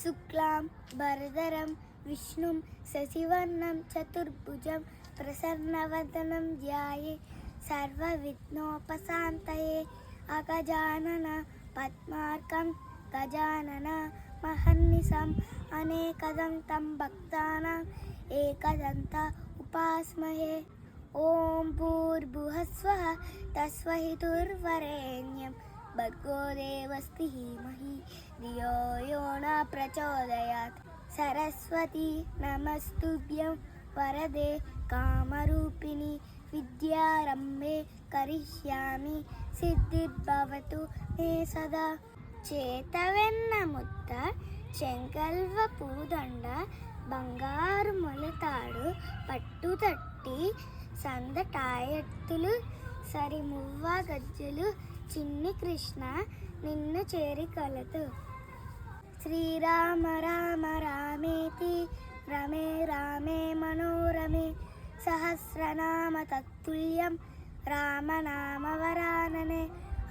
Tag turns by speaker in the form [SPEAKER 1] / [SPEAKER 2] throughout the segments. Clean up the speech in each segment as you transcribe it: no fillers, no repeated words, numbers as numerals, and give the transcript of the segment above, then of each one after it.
[SPEAKER 1] శుక్లాం వరదరం విష్ణుం శశివర్ణం చతుర్భుజం ప్రసన్నవదనం ధ్యాయే సర్వవిఘ్నోపశాంతయే. అగజానన పద్మార్కం గజానన మహర్నిశం అనేకదంతం భక్తానాం ఏకదంత ఉపాస్మహే. ఓం భూర్భువస్వః తస్సవితుర్వరేణ్యం భర్గో దేవస్య ధీమహి ధియో యో న ప్రచోదయాత్. సరస్వతి నమస్తుభ్యం వరదే కామరూపిణి విద్యారంభే కరిష్యామి సిద్ధిర్భవతు మే సదా. చేతవెన్న ముద్ద చెంగల్వ పూదండ బంగారు మొలతాడు పట్టుతట్టి సందటాయత్తులు సరిమువ్వ గజ్జలు చిన్ని కృష్ణ నిన్ను చేరి కలతు. శ్రీరామ రామ రామేతి రమే రామే మనోరమే సహస్రనామ తత్తుల్యం రామనామ వరాననే.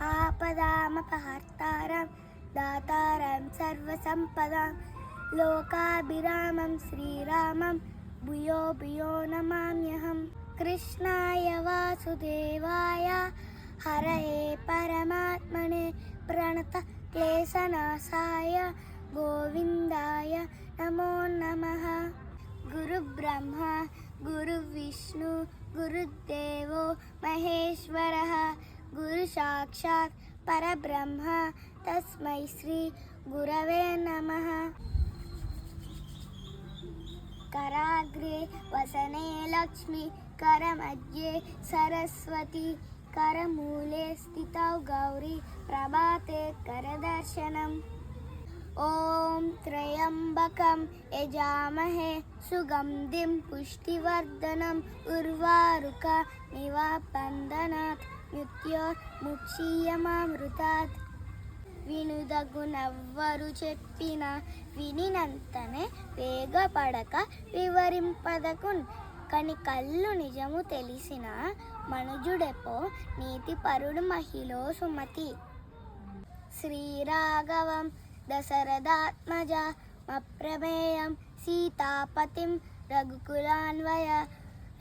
[SPEAKER 1] ఆపదామపహర్తారం దాతారం సర్వసంపదాం లోకాభిరామం శ్రీరామం భూయో భూయో నమామ్యహం. కృష్ణాయ వాసుదేవాయ హరయే పరమాత్మనే ప్రణత క్లేశనాశాయ గోవిందాయ నమో నమః. గురు బ్రహ్మ గురు విష్ణు గురుదేవో మహేశ్వరః గురు సాక్షాత్ పరబ్రహ్మ తస్మై శ్రీ గురవే నమః. కరాగ్రే వసనే లక్ష్మి కరమధ్యే సరస్వతి करमूले स्थितौ गौरी प्रभाते करदर्शनम्. ओम त्र्यंबकं यजामहे सुगंधिं पुष्टिवर्धनम् उर्वारुकमिव बन्धनात् मृत्योर्मुक्षीयमामृतात्. వినుదగునవ్వరు చెప్పిన వినినంతనే వేగపడక వివరింపదకున్ కని కళ్ళు నిజము తెలిసిన మనుజుడెపో నీతిపరుడు మహిళ సుమతి. శ్రీరాఘవం దశరథాత్మజ మప్రమేయం సీతాపతిం రఘుకులాన్వయ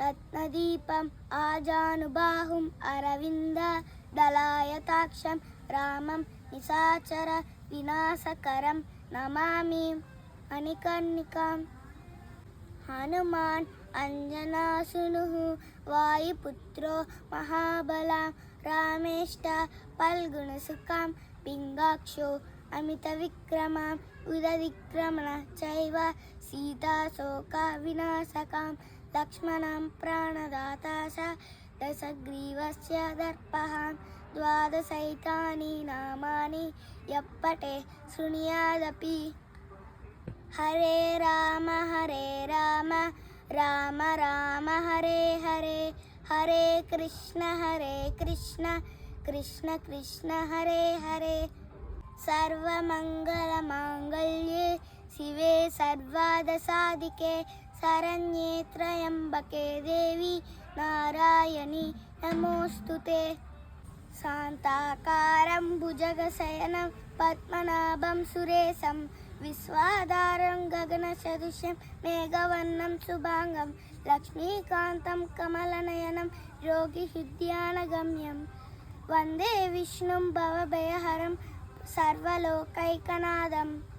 [SPEAKER 1] రత్నదీపం ఆజానుబాహుం అరవింద దళాయతాక్షం రామం నిశాచర వినాశకరం నమామి మణికర్ణికాం. హనుమాన్ అంజనాసునుః వాయుపుత్రో మహాబలా రామేష్ట ఫల్గుణసుఖాం పింగాక్షో అమిత విక్రమాం ఉదవిక్రమణ చైవ సీతాశోక వినాశకాం లక్ష్మణం ప్రాణదాతాశ దశగ్రీవస్య దర్పహాం. ద్వాదశైతాని నామాని యప్పటే శృణుయాదపి. హరే రామ రామ రామ హరే హరే హరే కృష్ణ కృష్ణ కృష్ణ హరే హరే. సర్వమంగళమాంగళ్యే శివే సర్వాదసాదికే శరణ్యే త్రయంబకే దేవి నారాయణి నమోస్తుతే. శాంతాకారం భుజగశయనం పద్మనాభం సురేశం విశ్వాధారం గగనసదృశం మేఘవర్ణం శుభాంగం లక్ష్మీకాంతం కమలనయనం యోగిహృద్యానగమ్యం. వందే విష్ణుం భవభయహరం సర్వలోకైకనాథం.